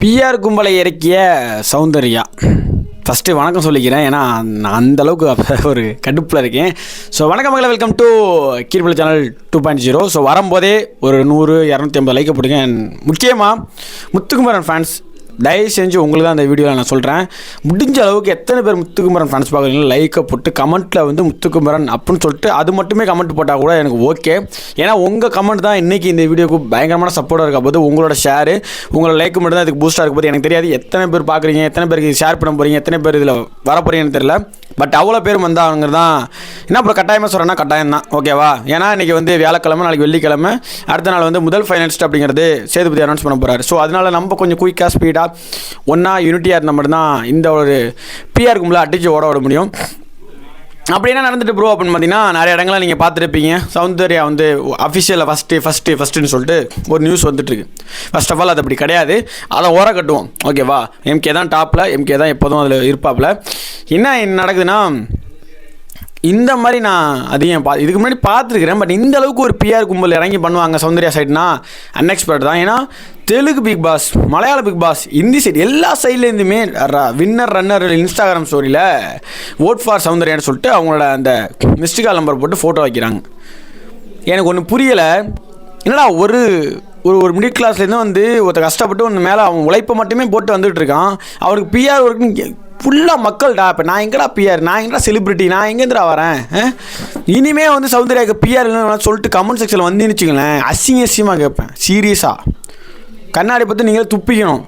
PR கும்பலை இறக்கிய Soundarya first வணக்கம் சொல்லிக்கிறேன். ஏன்னா நான் அந்தளவுக்கு ஒரு கடுப்பில் இருக்கேன். ஸோ வணக்கம் மக்களை, வெல்கம் டு கீழ்பள்ளி சேனல் 2.0. ஸோ வரும்போதே ஒரு 100-250 லைக்கை போடுங்க. முக்கியமாக முத்துக்குமரன் ஃபேன்ஸ், தயவு செஞ்சு உங்களுக்கு தான் அந்த வீடியோவில் நான் சொல்கிறேன். முடிஞ்ச அளவுக்கு எத்தனை பேர் முத்துக்குமரன் ஃபேன்ஸ் பார்க்குறீங்களோ லைக்கை போட்டு கமெண்ட்டில் வந்து முத்துக்குமரன் அப்படின்னு சொல்லிட்டு அது மட்டுமே கமெண்ட் போட்டால் கூட எனக்கு ஓகே. ஏன்னா உங்கள் கமெண்ட் தான் இன்றைக்கி இந்த வீடியோக்கு பயங்கரமான சப்போர்ட்டாக இருக்க போது. உங்களோட ஷேரு, உங்களோட லைக் மட்டும் தான் இதுக்கு பூஸ்ட்டாக இருக்க போது. எனக்கு தெரியாது எத்தனை பேர் பார்க்குறீங்க, எத்தனை பேருக்கு ஷேர் பண்ண போகிறீங்க, எத்தனை பேர் இதில் வர போகிறீங்கன்னு தெரியல. பட் அவ்வளோ பேர் வந்தாங்க தான். என்ன அப்புறம் கட்டாயமாக சொல்கிறேன்னா கட்டாயம் தான், ஓகேவா? ஏன்னா இன்றைக்கி வந்து வியாழக்கிழமை, நாளைக்கு வெள்ளிக்கிழமை, அடுத்த நாள் வந்து முதல் ஃபைனலிஸ்ட் அப்படிங்கிறது சேதுபதி அனௌன்ஸ் பண்ண போகிறாரு. ஸோ அதனால் நம்ம கொஞ்சம் குயிக்காக ஸ்பீடாக ஒன்றா யூனிட்டியாக இருந்த மட்டும்தான் இந்த ஒரு பிஆர் கும்பலை அடித்து ஓட விட முடியும். அப்படி என்ன நடந்துட்டு ப்ரோ அப்படின்னு பார்த்தீங்கன்னா, நிறைய இடங்களில் நீங்கள் பார்த்துருப்பீங்க. சௌந்தர்யா வந்து அஃபிஷியலில் ஃபஸ்ட்டுன்னு சொல்லிட்டு ஒரு நியூஸ் வந்துட்டுருக்கு. ஃபர்ஸ்ட் ஆஃப் ஆல் அது அப்படி கிடையாது, அதை ஓர கட்டுவோம், ஓகேவா? எம்கே தான் டாப்பில், எம்கே தான் எப்போதும் அதில் இருப்பாப்பில். என்ன நடக்குதுன்னா, இந்த மாதிரி நான் அதிகம் இதுக்கு முன்னாடி பார்த்துருக்குறேன். பட் இந்த அளவுக்கு ஒரு பிஆர் கும்பல் இறங்கி பண்ணுவாங்க சௌந்தர்யா சைட்னா அன்எக்ஸ்பெக்ட் தான். ஏன்னா தெலுங்கு பிக் பாஸ், மலையாள பிக் பாஸ், ஹிந்தி சைடு எல்லா சைட்லேருந்துமே வின்னர் ரன்னர் இன்ஸ்டாகிராம் ஸ்டோரியில் ஓட் ஃபார் சௌந்தர்யான்னு சொல்லிட்டு அவங்களோட அந்த மிஸ்டு கால் நம்பர் போட்டு ஃபோட்டோ வைக்கிறாங்க. எனக்கு ஒன்று புரியலை. என்னடா ஒரு ஒரு மிடில் கிளாஸ்லேருந்து வந்து ஒருத்தர் கஷ்டப்பட்டு ஒன்று மேலே அவன் உழைப்பை மட்டுமே போட்டு வந்துட்டு இருக்கான். அவருக்கு பிஆர் ஒர்க்குன்னு ஃபுல்லாக மக்கள்டா. இப்போ நான் எங்கடா பிஆர், நான் எங்கடா செலிப்ரிட்டி, நான் எங்கேருந்துடா வரேன்? இனிமே வந்து சௌந்தர்யாவுக்கு பிஆர் இல்லைன்னு சொல்லிட்டு கமெண்ட் செக்ஷனில் வந்து வச்சுங்களேன், அசிங்கமாக கேட்பேன். சீரியஸாக கண்ணாடி பற்றி நீங்களே துப்பிக்கணும்.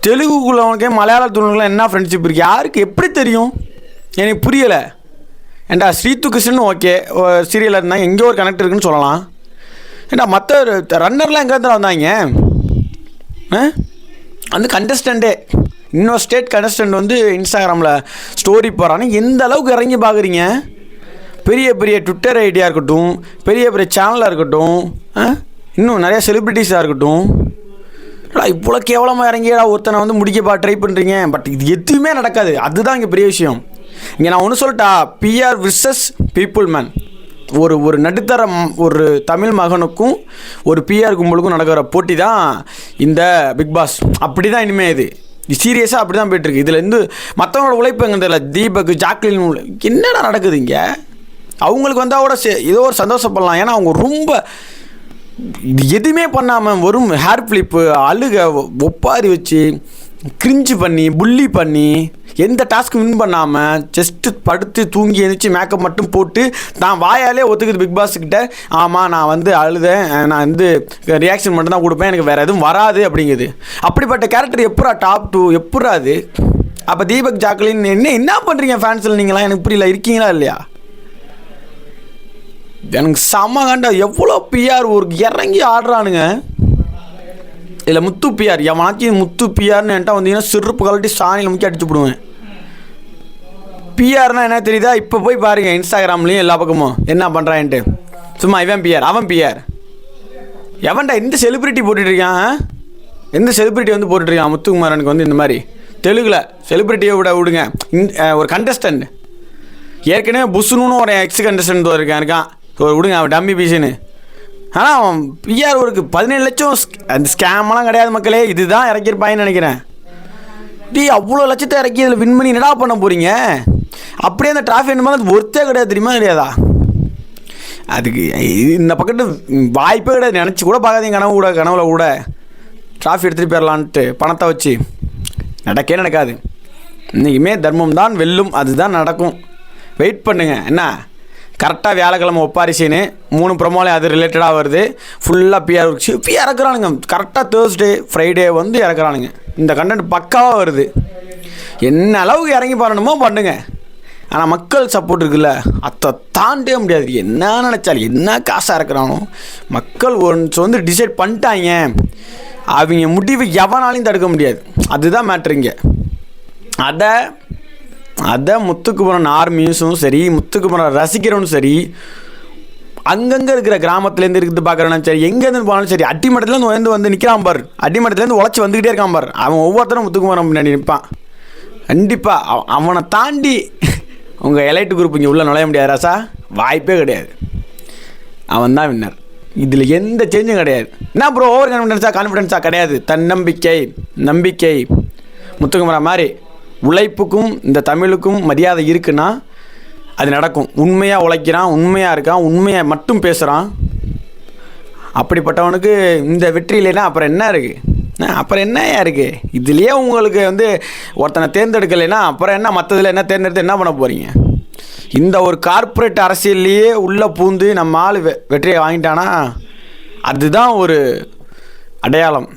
தெலுங்குக்குள்ளவனுக்கே மலையாளத்துக்குள்ள என்ன ஃப்ரெண்ட்ஷிப் இருக்குது யாருக்கு எப்படி தெரியும்? எனக்கு புரியலை. ஏண்டா ஸ்ரீத்து கிருஷ்ணன் ஓகே சீரியலில் இருந்தாங்க, எங்கேயோ ஒரு கனெக்ட் இருக்குன்னு சொல்லலாம். ஏண்டா மற்ற ரன்னர்லாம் எங்கே இருந்தால் வந்தாங்க? அந்த கண்டஸ்டண்ட்டே இன்னொரு ஸ்டேட் கண்டஸ்டன்ட் வந்து இன்ஸ்டாகிராமில் ஸ்டோரி போகிறான்னு எந்த அளவுக்கு இறங்கி பார்க்குறீங்க? பெரிய பெரிய ட்விட்டர் ஐடியா இருக்கட்டும், பெரிய பெரிய சேனலாக இருக்கட்டும், இன்னும் நிறையா செலிப்ரிட்டிஸாக இருக்கட்டும், இவ்வளோ கேவலமாக இறங்கிடா ஒருத்தனை வந்து முடிக்கப்பா ட்ரை பண்ணுறீங்க. பட் இது எதுவுமே நடக்காது. அதுதான் இங்கே பெரிய விஷயம். இங்கே நான் ஒன்று சொல்லிட்டா, பிஆர் விர்சஸ் பீப்புள் மேன். ஒரு நடுத்தர ஒரு தமிழ் மகனுக்கும் ஒரு பிஆர் கும்பலுக்கும் நடக்கிற போட்டி தான் இந்த பிக் பாஸ். அப்படி தான் இனிமேல் இது சீரியஸாக அப்படி தான் போய்ட்டுருக்கு. இதுலேருந்து மற்றவங்களோட உழைப்பு எங்கே தெரியல. தீபக், ஜாக்லின் என்னடா நடக்குது இங்கே? அவங்களுக்கு வந்தால் கூட ஏதோ ஒரு சந்தோஷப்படலாம். ஏன்னா அவங்க ரொம்ப இது எதுவுமே பண்ணாமல் வெறும் ஹேர் ஃப்ளிப்பு, அழுக, ஒப்பாரி வச்சு கிரிஞ்சு பண்ணி புள்ளி பண்ணி எந்த டாஸ்க்கு வின் பண்ணாமல் ஜஸ்ட்டு படுத்து தூங்கி எழுந்திரிச்சு மேக்கப் மட்டும் போட்டு நான் வாயாலே ஒத்துக்குது பிக் பாஸ்கிட்ட. ஆமாம் நான் வந்து அழுதேன், நான் வந்து ரியாக்ஷன் மட்டும் தான் கொடுப்பேன், எனக்கு வேறு எதுவும் வராது அப்படிங்குது. அப்படிப்பட்ட கேரக்டர் எப்படா டாப் 2 எப்படா அது? அப்போ தீபக், ஜாக்லின் என்ன பண்ணுறீங்க ஃபேன்ஸில் நீங்களாம்? எனக்கு புரியல. இருக்கீங்களா இல்லையா? எனக்கு செம்ம கண்டா எவ்வளோ பிஆர் ஊருக்கு இறங்கி ஆடுறானுங்க. இல்லை முத்து பிஆர், எவனாச்சும் முத்து பிஆர்னு என்கிட்ட வந்தீங்கன்னா சிறுப்பு கலட்டி சாணியில் முக்கிய அடிச்சு விடுவேன். பிஆர்னால் என்ன தெரியுதா? இப்போ போய் பாருங்கள் இன்ஸ்டாகிராம்லேயும் எல்லா பக்கமும் என்ன பண்ணுறான்ட்டு. சும்மா இவன் பிஆர், அவன் பிஆர், எவன்டா எந்த செலிப்ரிட்டி போட்டுட்ருக்கான்? எந்த செலிப்ரிட்டி வந்து போட்டுட்ருக்கான்? முத்துக்குமாரனுக்கு வந்து இந்த மாதிரி தெலுங்கில் செலிப்ரிட்டியை விடுங்க. ஒரு கண்டஸ்டன்ட் ஏற்கனவே புஷ்ணுன்னு ஒரு எக்ஸ் கண்டஸ்டன்ட் இருக்கான், விடுங்க அவன் டம்மி பீஸுன்னு. ஆனால் அவன் பிஆர் ஒருக்கு 17 லட்சம் அந்த ஸ்கேம்லாம் கிடையாது மக்களே. இதுதான் இறக்கியிருப்பாங்கன்னு நினைக்கிறேன். அவ்வளோ லட்சத்தை இறக்கி இதில் வின் பண்ணி என்னடா பண்ண போகிறீங்க? அப்படியே அந்த டிராஃபி என்ன அது ஒருத்தே கிடையாது, தெரியுமா கிடையாதா? அதுக்கு இந்த பக்கத்து வாய்ப்பே கிடையாது. நினச்சி கூட பார்க்காதீங்க கனவுல கூட டிராஃபி எடுத்துகிட்டு போயிடலான்ட்டு பணத்தை வச்சு. நடக்காது. இன்றைக்குமே தர்மம் தான் வெல்லும், அதுதான் நடக்கும். வெயிட் பண்ணுங்க. என்ன கரெக்டாக வியாழக்கிழமை ஒப்பாரி சீனு 3 ப்ரொமோலே அது ரிலேட்டடாக வருது. ஃபுல்லாக பிஆர் இறக்குறானுங்க. கரெக்டாக தேர்ஸ்டே ஃப்ரைடே வந்து இறக்குறானுங்க. இந்த கண்டென்ட் பக்காவாக வருது. என்ன அளவுக்கு இறங்கி பண்ணணுமோ பண்ணுங்க. ஆனால் மக்கள் சப்போர்ட் இருக்குல்ல, அதை தாண்டவே முடியாது. என்ன நினச்சாலும் என்ன காசாக இறக்குறானோ மக்கள் ஒன்று வந்து டிசைட் பண்ணிட்டாங்க. அவங்க முடிவு எவனாலையும் தடுக்க முடியாது. அதுதான் மேட்ருங்க. அதை முத்துக்குமரன் ஆர்மியும் சரி, முத்துக்குமரன் ரசிக்கிறவனும் சரி, அங்கங்கே இருக்கிற கிராமத்துலேருந்து இருக்கிறது பார்க்குறவனும் சரி, எங்கேருந்து போனாலும் சரி, அடிமட்டத்துலேருந்து வந்து நிற்கிறான் பார், அடிமட்டத்துலேருந்து உழைச்சி வந்துக்கிட்டே இருக்கான் பார். அவன் ஒவ்வொருத்தரும் முத்துக்குமரன் முன்னாடி நிற்பான். கண்டிப்பாக அவனை தாண்டி உங்கள் எலைட்டு குரூப் இங்கே உள்ளே நுழைய முடியாது ராசா, வாய்ப்பே கிடையாது. அவன் தான் வின்னர். இதில் எந்த சேஞ்சும் கிடையாது. என்ன ப்ரோ ஓவர் கான்ஃபிடென்ஸாக கிடையாது. தன்னம்பிக்கை, நம்பிக்கை. முத்துக்குமரன் மாதிரி உழைப்புக்கும் இந்த தமிழுக்கும் மரியாதை இருக்குன்னா அது நடக்கும். உண்மையாக உழைக்கிறான், உண்மையாக இருக்கான், உண்மையை மட்டும் பேசுகிறான். அப்படிப்பட்டவனுக்கு இந்த வெற்றி இல்லைன்னா அப்புறம் என்ன இருக்குது? அப்புறம் என்னையா இருக்குது? இதுலேயே உங்களுக்கு ஒருத்தனை தேர்ந்தெடுக்கலைன்னா அப்புறம் என்ன? மற்றதில் என்ன தேர்ந்தெடுத்து என்ன பண்ண போகிறீங்க? இந்த ஒரு கார்ப்பரேட் அரசியல்லையே உள்ளே பூந்து நம்ம ஆள் வெற்றியை வாங்கிட்டானா அதுதான் ஒரு அடையாளம்.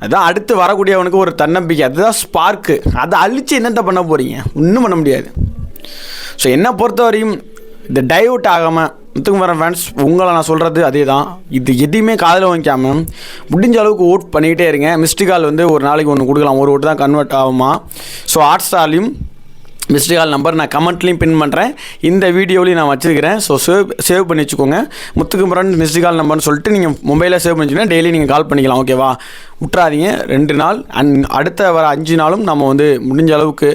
அதுதான் அடுத்து வரக்கூடியவனுக்கு ஒரு தன்னம்பிக்கை. அதுதான் ஸ்பார்க்கு. அதை அழித்து என்னத்தை பண்ண போகிறீங்க? ஒன்றும் பண்ண முடியாது. ஸோ என்னை பொறுத்த வரையும் இந்த டைவர்ட் ஆகாமல் முத்துக்குமரன் ஃபேன்ஸ் உங்களை நான் சொல்கிறது அதே தான். இது எதையுமே காதில் வாங்கிக்காமல் முடிஞ்ச அளவுக்கு ஓட் பண்ணிக்கிட்டே இருங்க. மிஸ்டு கால் ஒரு நாளைக்கு ஒன்று கொடுக்கலாம். ஒரு ஓட்டு தான் கன்வெர்ட் ஆகுமா. ஸோ ஹாட்ஸ்டார்லையும் மிஸ்டு கால் நம்பர் நான் கமெண்ட்லேயும் பின் பண்ணுறேன், இந்த வீடியோலையும் நான் வச்சுருக்கிறேன். ஸோ சேவ் பண்ணி வச்சுக்கோங்க. முத்துக்குமரன் மிஸ்டு கால் நம்பர்னு சொல்லிட்டு நீங்கள் மொபைலில் சேவ் பண்ணி வச்சுக்கோங்க. டெய்லி நீங்கள் கால் பண்ணிக்கலாம். ஓகேவா? விட்றாதீங்க. 2 நாள் அடுத்த வர 5 நாளும் நம்ம முடிஞ்ச அளவுக்கு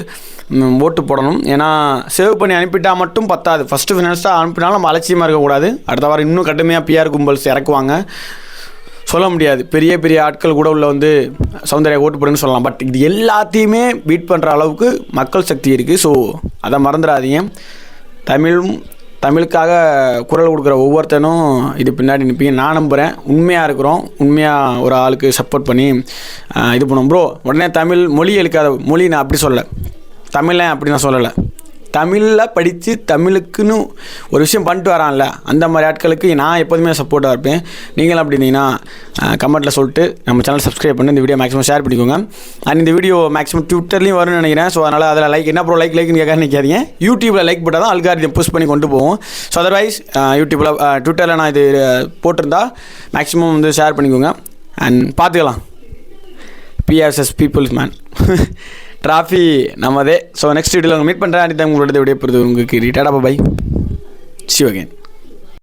ஓட்டு போடணும். ஏன்னா சேவ் பண்ணி அனுப்பிட்டால் மட்டும் பத்தாது. ஃபஸ்ட்டு ஃபினான்ஸாக அனுப்பினாலும் நம்ம அலட்சியமாக இருக்கக்கூடாது. அடுத்த வாரம் இன்னும் கடுமையாக பிஆர் கும்பல்ஸ் இறக்குவாங்க. சொல்ல முடியாது, பெரிய பெரிய ஆட்கள் கூட உள்ள சௌந்தர்யா ஓட்டு போடுன்னு சொல்லலாம். பட் இது எல்லாத்தையுமே பீட் பண்ணுற அளவுக்கு மக்கள் சக்தி இருக்குது. ஸோ அதை மறந்துடாதீங்க. தமிழுக்காக குரல் கொடுக்குற ஒவ்வொருத்தனும் இது பின்னாடி நிற்பீங்க நான் நம்புகிறேன். உண்மையாக இருக்கிறோம், உண்மையாக ஒரு ஆளுக்கு சப்போர்ட் பண்ணி இது பண்ணுவோம். ப்ரோ உடனே தமிழ் மொழி எழுக்காத மொழி நான் அப்படி சொல்லலை, தமிழன் அப்படி நான் சொல்லலை. தமிழில் படித்து தமிழுக்குன்னு ஒரு விஷயம் பண்ணிட்டு வரான்ல, அந்த மாதிரி ஆட்களுக்கு நான் எப்போதுமே சப்போர்ட்டாக இருப்பேன். நீங்களும் அப்படி இருந்தீங்கன்னா கமெண்ட்டில் சொல்லிட்டு நம்ம சேனல் சப்ஸ்கிரைப் பண்ணி இந்த வீடியோ மேக்ஸிமம் ஷேர் பண்ணிக்கோங்க. அண்ட் இந்த வீடியோ மேக்ஸிமம் ட்விட்டர்லேயும் வரும்னு நினைக்கிறேன். ஸோ அதனால் அதில் லைக் என்ன ப்ரோ லைக்னு கேட்க நினைக்காதீங்க. யூடியூப்பில் லைக் போட்டால் தான் அல்காரிதம் புஷ் பண்ணி கொண்டு போவோம். ஸோ அதர்வைஸ் ட்விட்டரில் நான் இது போட்டிருந்தா மேக்ஸிமம் ஷேர் பண்ணிக்கோங்க. அண்ட் பார்த்துக்கலாம். பிஆர்எஸ்எஸ் பீப்புள்ஸ் மேன் ட்ராஃபி நம்மதே. ஸோ நெக்ஸ்ட் வீடியோவில் மீட் பண்ணுறேன். அனிதா உங்களோட விடைபெறுது உங்களுக்கு. Tata bye. See you again.